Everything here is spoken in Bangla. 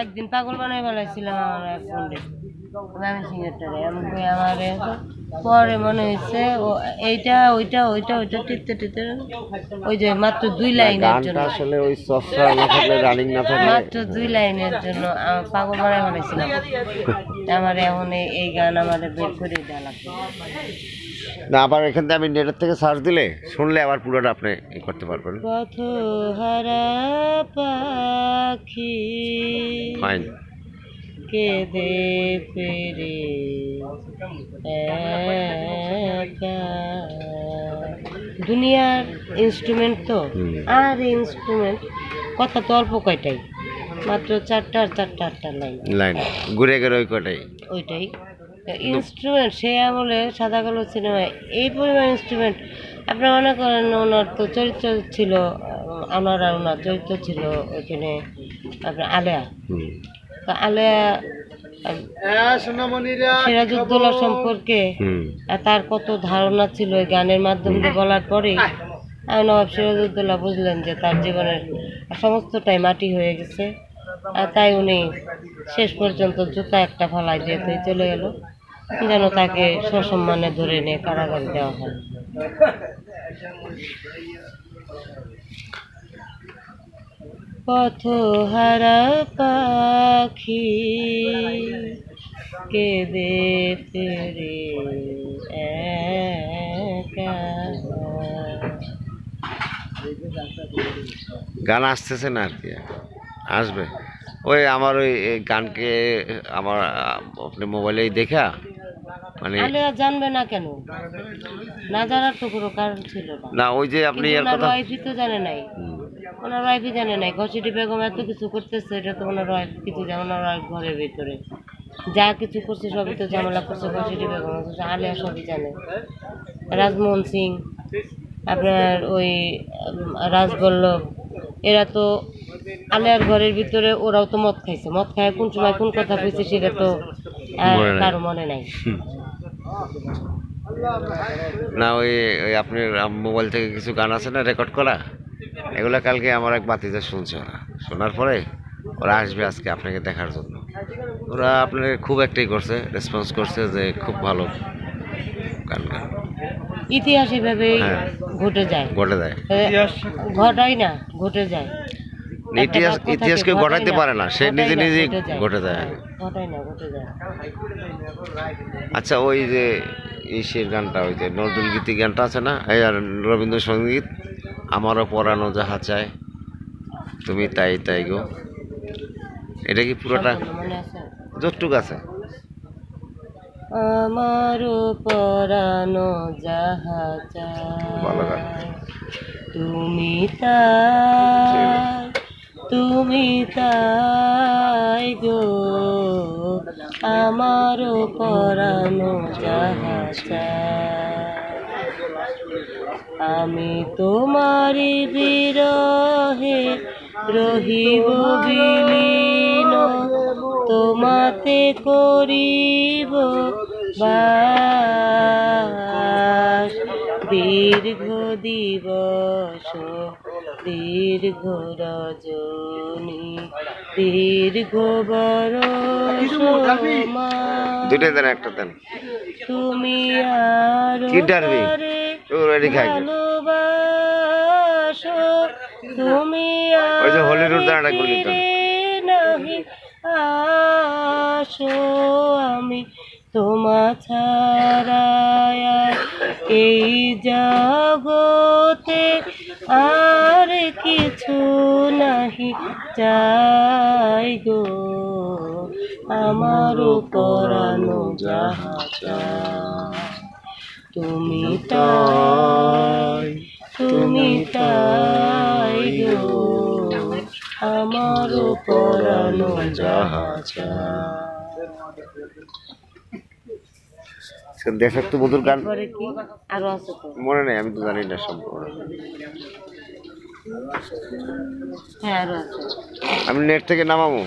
একদিন পাগল বানাই ফেলাইছিলাম আমার এক বন্ধু আমি সিঙ্গারটারে এমন করে আমার পরে মনে হয়েছে ও এইটা ওইটা ওইটা ওইটা টিপতে টিপতে ওই যে মাত্র 2 লাইনের জন্য আসলে ওই চর্চা না থাকলে রানিং না থাকলে মাত্র 2 লাইনের জন্য আমার পাগল বানাই ফেলাইছিলাম আমার এখন এই গান আমাদের বের করে দেওয়া লাগবে না আবার এখান থেকে আমি নেটের থেকে সার্চ দিলে শুনলে আবার পুরোটা আপনি করতে পারবেন পথহারা পাখি ফাইন কেঁদে ফেরে দুনিয়ার ইনস্ট্রুমেন্ট তো আর ইনস্ট্রুমেন্ট কথা তো অল্প কয়টাই মাত্র 4টা লাইন ঘুরে ঘুরে ওই কটাই ওইটাই ইনস্ট্রুমেন্ট সে আমলে সাদা কালো সিনেমায় এই পরিমাণ ইনস্ট্রুমেন্ট আপনারা মনে করেন ওনার তো চরিত্র ছিল ওনার চরিত্র ছিল ওইখানে আপনার আলেয়া তো আলেয়া সিরাজউদ্দৌলা সম্পর্কে তার কত ধারণা ছিল ওই গানের মাধ্যমে বলার পরেই নবাব সিরাজউদ্দৌলা বুঝলেন যে তার জীবনের সমস্তটাই মাটি হয়ে গেছে আর তাই উনি শেষ পর্যন্ত জুতা একটা ফালাই দিয়ে চলে গেল যেন তাকে সসম্মানে ধরে নিয়ে কারাগারে দেওয়া হয় পথহারা পাখি কেঁদে ফেরে গান আসতেছে না আর কি আসবে ওই আমার ওই গানকে আমার আপনি মোবাইলেই দেখা মানে জানবে না কেন না জানার তো কোনো কারণ ছিল না ওই যে আপনি এর কথা ওয়াইফই তো জানে নাই ওনার ওয়াইফই জানে নাই ঘসিটি বেগম এত কিছু করতেছে এটা তো ওনার ওয়াইফ কিছু জানে ওনার ওয়াইফ ঘরের ভিতরে যা কিছু করছে সবই তো ঝামেলা করছে ঘসিটি বেগম আলিয়া সবই জানে রাজমোহন সিং আপনার ওই রাজবল্লভ এরা তো আলিয়ার ঘরের ভিতরে ওরাও তো মদ খাইছে মদ খায় কোন সময় কোন কথা কইছে সেটা তো কারো মনে নাই না ওই আপনার মোবাইল থেকে কিছু গান আছে না রেকর্ড করা এগুলো কালকে আমার এক বাতিজা শুনছে ওরা শোনার পরে ওরা আসবে আজকে আপনাকে দেখার জন্য ওরা আপনাকে খুব একটাই করছে রেসপন্স করছে যে খুব ভালো গান গান ইতিহাস এভাবে ঘটে যায় ঘটাই না ঘটে যায় ইতিহাসকে ঘটাইতে পারে না সে নিজে নিজেই ঘটে যায় আচ্ছা ওই যে ইসের গানটা ওই যে নজরুল গীতি গানটা আছে না আর রবীন্দ্রসঙ্গীত আমারও পরানো যাহা চায় তুমি তাই তাই গো এটা কি পুরোটা যতটুকু আছে আমারও পরানো যাহা চায় তুমি তাই গো আমারও পরানো যাহা চায় আমি তোমারি বিরহে রহিব বিলীন তোমাতে করিব বাস দীর্ঘ দিবস দীর্ঘ রজনী দীর্ঘ বরষ দুইটা দেন একটা দেন তুমি আর ভালোবাসো তুমি নাহি আসো আমি তোমা ছাড়া এই জগতে আর কিছু নাহি চাই গো আমারও পরানো যাহা চায় তুমি তাই গো আমারও পরানো যাহা চায় দেশাত্ম বধুর গান আরো আছে তো মনে নেই আমি তো জানি না সম্পূর্ণ হ্যাঁ আরো আছে আমি নেট থেকে নামাবো